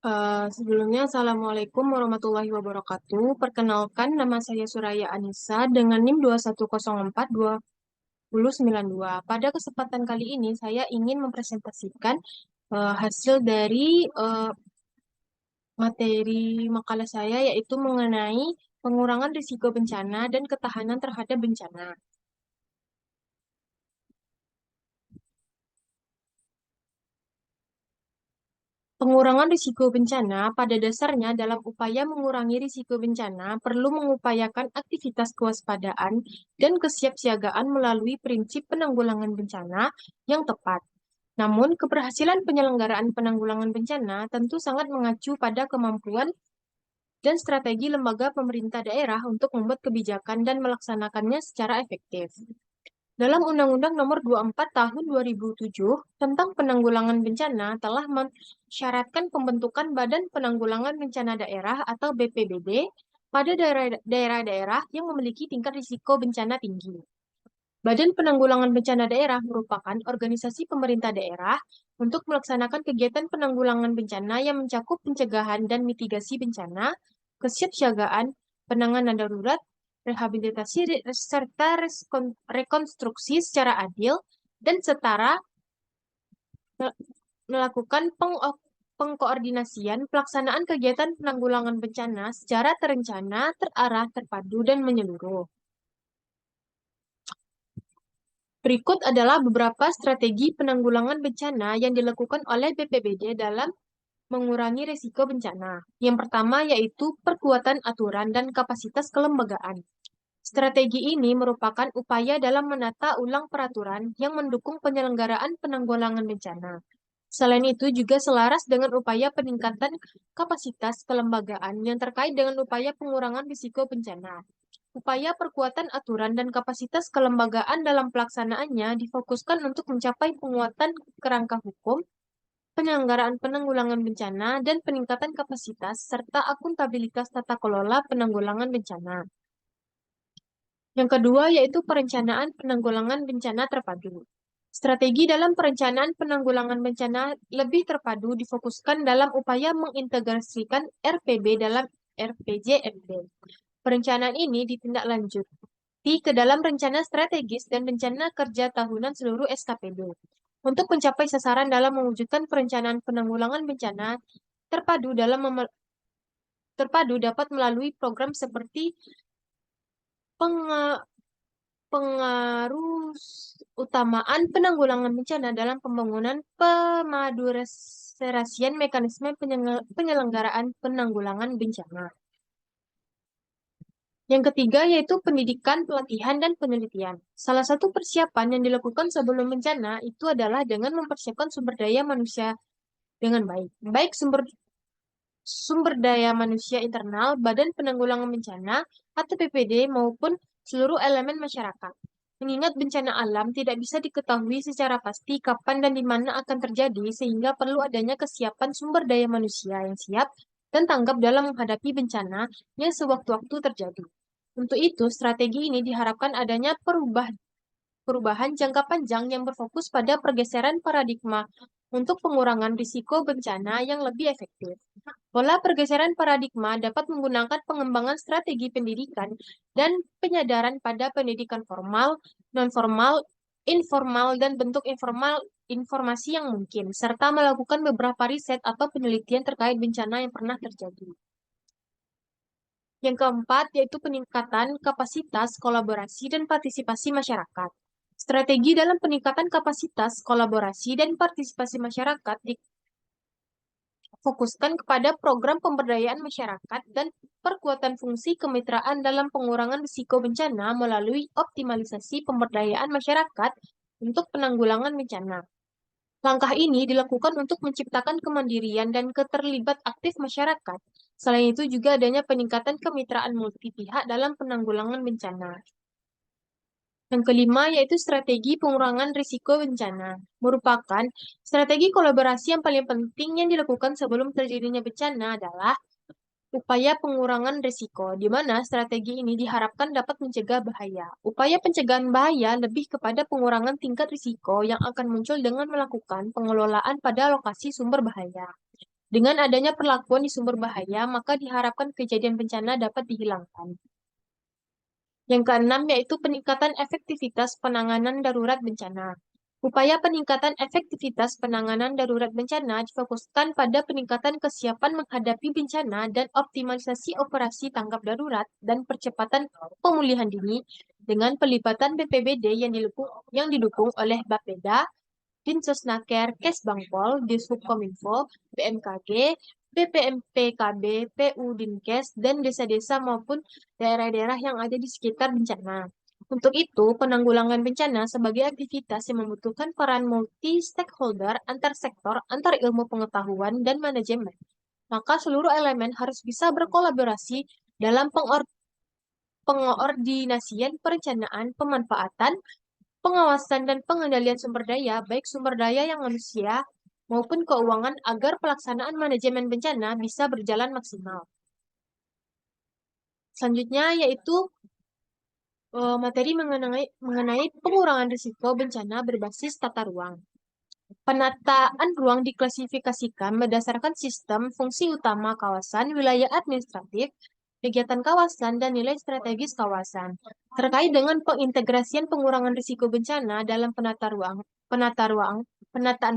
Sebelumnya, Assalamualaikum warahmatullahi wabarakatuh. Perkenalkan, nama saya Suraya Anissa dengan NIM 2104292. Pada kesempatan kali ini, saya ingin mempresentasikan hasil dari materi makalah saya, yaitu mengenai pengurangan risiko bencana dan ketahanan terhadap bencana. Pengurangan risiko bencana pada dasarnya dalam upaya mengurangi risiko bencana perlu mengupayakan aktivitas kewaspadaan dan kesiapsiagaan melalui prinsip penanggulangan bencana yang tepat. Namun, keberhasilan penyelenggaraan penanggulangan bencana tentu sangat mengacu pada kemampuan dan strategi lembaga pemerintah daerah untuk membuat kebijakan dan melaksanakannya secara efektif. Dalam Undang-Undang Nomor 24 Tahun 2007 tentang Penanggulangan Bencana telah mensyaratkan pembentukan Badan Penanggulangan Bencana Daerah atau BPBD pada daerah-daerah yang memiliki tingkat risiko bencana tinggi. Badan Penanggulangan Bencana Daerah merupakan organisasi pemerintah daerah untuk melaksanakan kegiatan penanggulangan bencana yang mencakup pencegahan dan mitigasi bencana, kesiapsiagaan, penanganan darurat, rehabilitasi, serta rekonstruksi secara adil dan setara, melakukan pengkoordinasian pelaksanaan kegiatan penanggulangan bencana secara terencana, terarah, terpadu, dan menyeluruh. Berikut adalah beberapa strategi penanggulangan bencana yang dilakukan oleh BPBD dalam mengurangi risiko bencana. Yang pertama yaitu perkuatan aturan dan kapasitas kelembagaan. Strategi ini merupakan upaya dalam menata ulang peraturan yang mendukung penyelenggaraan penanggulangan bencana. Selain itu juga selaras dengan upaya peningkatan kapasitas kelembagaan yang terkait dengan upaya pengurangan risiko bencana. Upaya perkuatan aturan dan kapasitas kelembagaan dalam pelaksanaannya difokuskan untuk mencapai penguatan kerangka hukum, penyelenggaraan penanggulangan bencana, dan peningkatan kapasitas serta akuntabilitas tata kelola penanggulangan bencana. Yang kedua yaitu perencanaan penanggulangan bencana terpadu. Strategi dalam perencanaan penanggulangan bencana lebih terpadu difokuskan dalam upaya mengintegrasikan RPB dalam RPJMD. Perencanaan ini ditindaklanjuti ke dalam rencana strategis dan rencana kerja tahunan seluruh SKPD. Untuk mencapai sasaran dalam mewujudkan perencanaan penanggulangan bencana terpadu dapat melalui program seperti penga- pengaruh utamaan penanggulangan bencana dalam pembangunan pemaduresrasian mekanisme penyelenggaraan penanggulangan bencana. Yang ketiga yaitu pendidikan, pelatihan, dan penelitian. Salah satu persiapan yang dilakukan sebelum bencana itu adalah dengan mempersiapkan sumber daya manusia dengan baik. Baik sumber daya manusia internal, Badan Penanggulangan Bencana, atau BPD, maupun seluruh elemen masyarakat. Mengingat bencana alam tidak bisa diketahui secara pasti kapan dan di mana akan terjadi, sehingga perlu adanya kesiapan sumber daya manusia yang siap dan tanggap dalam menghadapi bencana yang sewaktu-waktu terjadi. Untuk itu, strategi ini diharapkan adanya perubahan jangka panjang yang berfokus pada pergeseran paradigma untuk pengurangan risiko bencana yang lebih efektif. Pola pergeseran paradigma dapat menggunakan pengembangan strategi pendidikan dan penyadaran pada pendidikan formal, non-formal, informal, dan bentuk informal informasi yang mungkin, serta melakukan beberapa riset atau penelitian terkait bencana yang pernah terjadi. Yang keempat, yaitu peningkatan kapasitas, kolaborasi, dan partisipasi masyarakat. Strategi dalam peningkatan kapasitas, kolaborasi, dan partisipasi masyarakat difokuskan kepada program pemberdayaan masyarakat dan perkuatan fungsi kemitraan dalam pengurangan risiko bencana melalui optimalisasi pemberdayaan masyarakat untuk penanggulangan bencana. Langkah ini dilakukan untuk menciptakan kemandirian dan keterlibat aktif masyarakat. Selain itu juga adanya peningkatan kemitraan multi pihak dalam penanggulangan bencana. Yang kelima yaitu strategi pengurangan risiko bencana. Merupakan strategi kolaborasi yang paling penting yang dilakukan sebelum terjadinya bencana adalah upaya pengurangan risiko, di mana strategi ini diharapkan dapat mencegah bahaya. Upaya pencegahan bahaya lebih kepada pengurangan tingkat risiko yang akan muncul dengan melakukan pengelolaan pada lokasi sumber bahaya. Dengan adanya perlakuan di sumber bahaya, maka diharapkan kejadian bencana dapat dihilangkan. Yang keenam yaitu peningkatan efektivitas penanganan darurat bencana. Upaya peningkatan efektivitas penanganan darurat bencana difokuskan pada peningkatan kesiapan menghadapi bencana dan optimalisasi operasi tanggap darurat dan percepatan pemulihan dini dengan pelibatan BPBD yang didukung oleh Bapeda, Dinsosnaker, Kesbangpol, Dishubkominfo, BMKG, BPMPKB, PU Dinkes, dan desa-desa maupun daerah-daerah yang ada di sekitar bencana. Untuk itu, penanggulangan bencana sebagai aktivitas yang membutuhkan peran multi-stakeholder, antar sektor, antar ilmu pengetahuan, dan manajemen. Maka seluruh elemen harus bisa berkolaborasi dalam pengoordinasian perencanaan, pemanfaatan, pengawasan dan pengendalian sumber daya, baik sumber daya yang manusia maupun keuangan agar pelaksanaan manajemen bencana bisa berjalan maksimal. Selanjutnya yaitu materi mengenai pengurangan risiko bencana berbasis tata ruang. Penataan ruang diklasifikasikan berdasarkan sistem fungsi utama kawasan, wilayah administratif, kegiatan kawasan, dan nilai strategis kawasan. Terkait dengan pengintegrasian pengurangan risiko bencana dalam penataan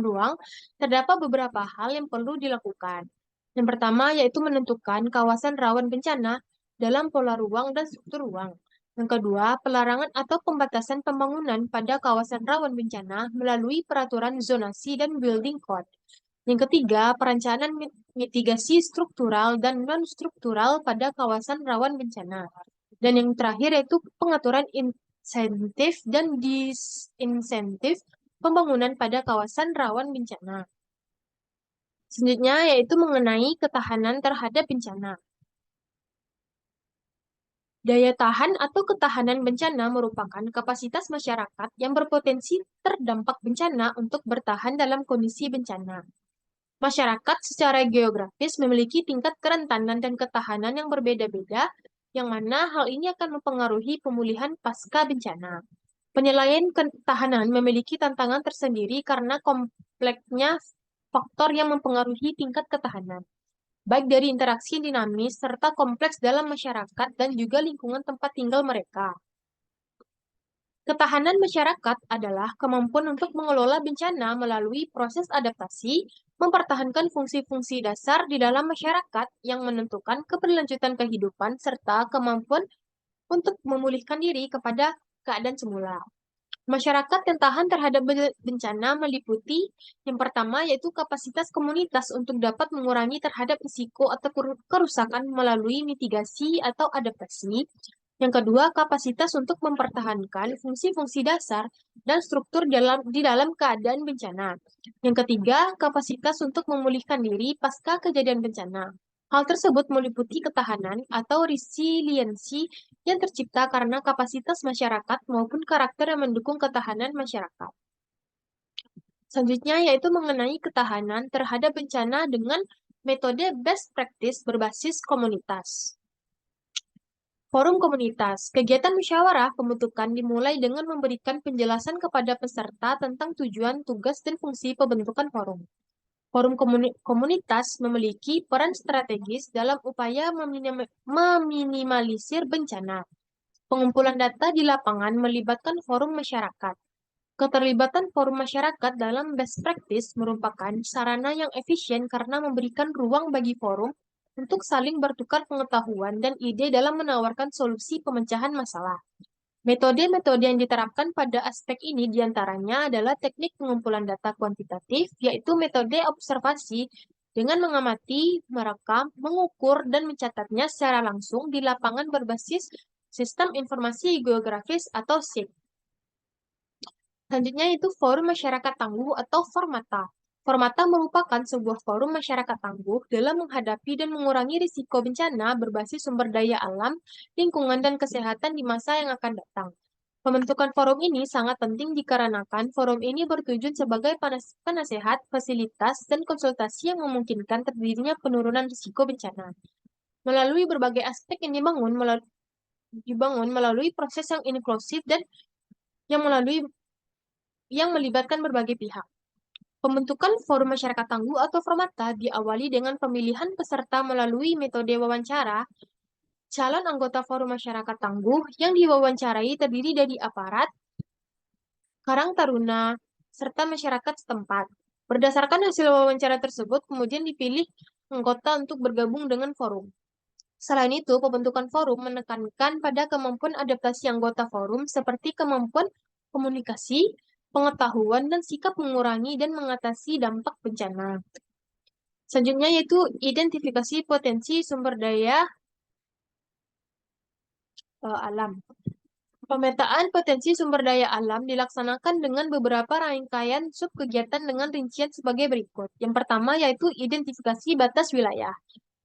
ruang, terdapat beberapa hal yang perlu dilakukan. Yang pertama yaitu menentukan kawasan rawan bencana dalam pola ruang dan struktur ruang. Yang kedua, pelarangan atau pembatasan pembangunan pada kawasan rawan bencana melalui peraturan zonasi dan building code. Yang ketiga, perencanaan mitigasi struktural dan non-struktural pada kawasan rawan bencana. Dan yang terakhir yaitu pengaturan insentif dan disinsentif pembangunan pada kawasan rawan bencana. Selanjutnya yaitu mengenai ketahanan terhadap bencana. Daya tahan atau ketahanan bencana merupakan kapasitas masyarakat yang berpotensi terdampak bencana untuk bertahan dalam kondisi bencana. Masyarakat secara geografis memiliki tingkat kerentanan dan ketahanan yang berbeda-beda, yang mana hal ini akan mempengaruhi pemulihan pasca bencana. Penilaian ketahanan memiliki tantangan tersendiri karena kompleksnya faktor yang mempengaruhi tingkat ketahanan, baik dari interaksi dinamis serta kompleks dalam masyarakat dan juga lingkungan tempat tinggal mereka. Ketahanan masyarakat adalah kemampuan untuk mengelola bencana melalui proses adaptasi, mempertahankan fungsi-fungsi dasar di dalam masyarakat yang menentukan keberlanjutan kehidupan, serta kemampuan untuk memulihkan diri kepada keadaan semula. Masyarakat yang tahan terhadap bencana meliputi yang pertama yaitu kapasitas komunitas untuk dapat mengurangi terhadap risiko atau kerusakan melalui mitigasi atau adaptasi. Yang kedua, kapasitas untuk mempertahankan fungsi-fungsi dasar dan struktur di dalam keadaan bencana. Yang ketiga, kapasitas untuk memulihkan diri pasca kejadian bencana. Hal tersebut meliputi ketahanan atau resiliensi yang tercipta karena kapasitas masyarakat maupun karakter yang mendukung ketahanan masyarakat. Selanjutnya yaitu mengenai ketahanan terhadap bencana dengan metode best practice berbasis komunitas. Forum komunitas. Kegiatan musyawarah pembentukan dimulai dengan memberikan penjelasan kepada peserta tentang tujuan, tugas, dan fungsi pembentukan forum. Forum komunitas memiliki peran strategis dalam upaya meminimalisir bencana. Pengumpulan data di lapangan melibatkan forum masyarakat. Keterlibatan forum masyarakat dalam best practice merupakan sarana yang efisien karena memberikan ruang bagi forum untuk saling bertukar pengetahuan dan ide dalam menawarkan solusi pemecahan masalah. Metode-metode yang diterapkan pada aspek ini diantaranya adalah teknik pengumpulan data kuantitatif, yaitu metode observasi dengan mengamati, merekam, mengukur, dan mencatatnya secara langsung di lapangan berbasis Sistem Informasi Geografis atau SIG. Selanjutnya itu Forum Masyarakat Tangguh atau Formata. Formata merupakan sebuah forum masyarakat tangguh dalam menghadapi dan mengurangi risiko bencana berbasis sumber daya alam, lingkungan, dan kesehatan di masa yang akan datang. Pembentukan forum ini sangat penting dikarenakan forum ini bertujuan sebagai penasehat, fasilitas, dan konsultasi yang memungkinkan terjadinya penurunan risiko bencana. Melalui berbagai aspek yang dibangun melalui proses yang inklusif dan yang melibatkan berbagai pihak. Pembentukan forum masyarakat tangguh atau formata diawali dengan pemilihan peserta melalui metode wawancara. Calon anggota forum masyarakat tangguh yang diwawancarai terdiri dari aparat, karang taruna, serta masyarakat setempat. Berdasarkan hasil wawancara tersebut, kemudian dipilih anggota untuk bergabung dengan forum. Selain itu, pembentukan forum menekankan pada kemampuan adaptasi anggota forum seperti kemampuan komunikasi, pengetahuan, dan sikap mengurangi dan mengatasi dampak bencana. Selanjutnya yaitu identifikasi potensi sumber daya alam. Pemetaan potensi sumber daya alam dilaksanakan dengan beberapa rangkaian subkegiatan dengan rincian sebagai berikut. Yang pertama yaitu identifikasi batas wilayah.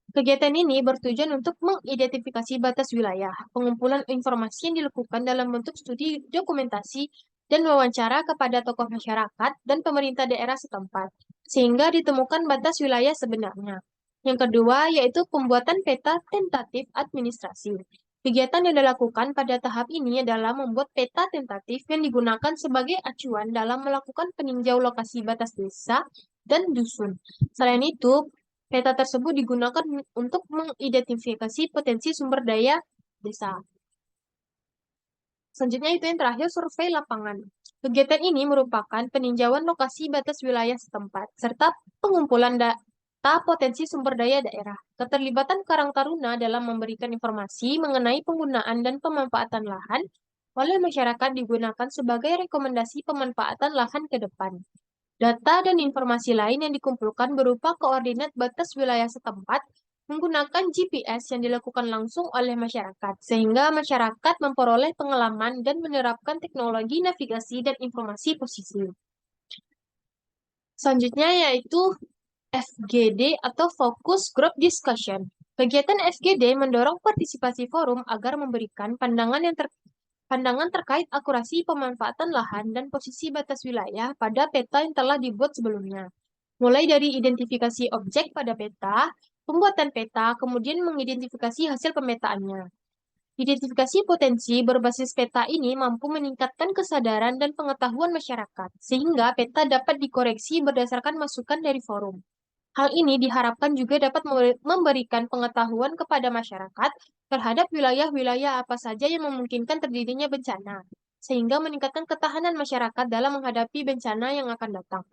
Kegiatan ini bertujuan untuk mengidentifikasi batas wilayah. Pengumpulan informasi yang dilakukan dalam bentuk studi dokumentasi dan wawancara kepada tokoh masyarakat dan pemerintah daerah setempat, sehingga ditemukan batas wilayah sebenarnya. Yang kedua yaitu pembuatan peta tentatif administrasi. Kegiatan yang dilakukan pada tahap ini adalah membuat peta tentatif yang digunakan sebagai acuan dalam melakukan peninjau lokasi batas desa dan dusun. Selain itu, peta tersebut digunakan untuk mengidentifikasi potensi sumber daya desa. Selanjutnya itu yang terakhir, survei lapangan. Kegiatan ini merupakan peninjauan lokasi batas wilayah setempat, serta pengumpulan data potensi sumber daya daerah. Keterlibatan Karang Taruna dalam memberikan informasi mengenai penggunaan dan pemanfaatan lahan oleh masyarakat digunakan sebagai rekomendasi pemanfaatan lahan ke depan. Data dan informasi lain yang dikumpulkan berupa koordinat batas wilayah setempat menggunakan GPS yang dilakukan langsung oleh masyarakat, sehingga masyarakat memperoleh pengalaman dan menerapkan teknologi navigasi dan informasi posisi. Selanjutnya yaitu FGD atau Focus Group Discussion. Kegiatan FGD mendorong partisipasi forum agar memberikan pandangan terkait akurasi pemanfaatan lahan dan posisi batas wilayah pada peta yang telah dibuat sebelumnya. Mulai dari identifikasi objek pada peta, pembuatan peta, kemudian mengidentifikasi hasil pemetaannya. Identifikasi potensi berbasis peta ini mampu meningkatkan kesadaran dan pengetahuan masyarakat, sehingga peta dapat dikoreksi berdasarkan masukan dari forum. Hal ini diharapkan juga dapat memberikan pengetahuan kepada masyarakat terhadap wilayah-wilayah apa saja yang memungkinkan terjadinya bencana, sehingga meningkatkan ketahanan masyarakat dalam menghadapi bencana yang akan datang.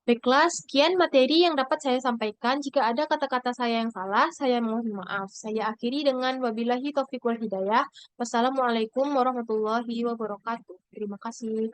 Baiklah, sekian materi yang dapat saya sampaikan. Jika ada kata-kata saya yang salah, saya mohon maaf. Saya akhiri dengan wabillahi taufiq wal hidayah. Wassalamualaikum warahmatullahi wabarakatuh. Terima kasih.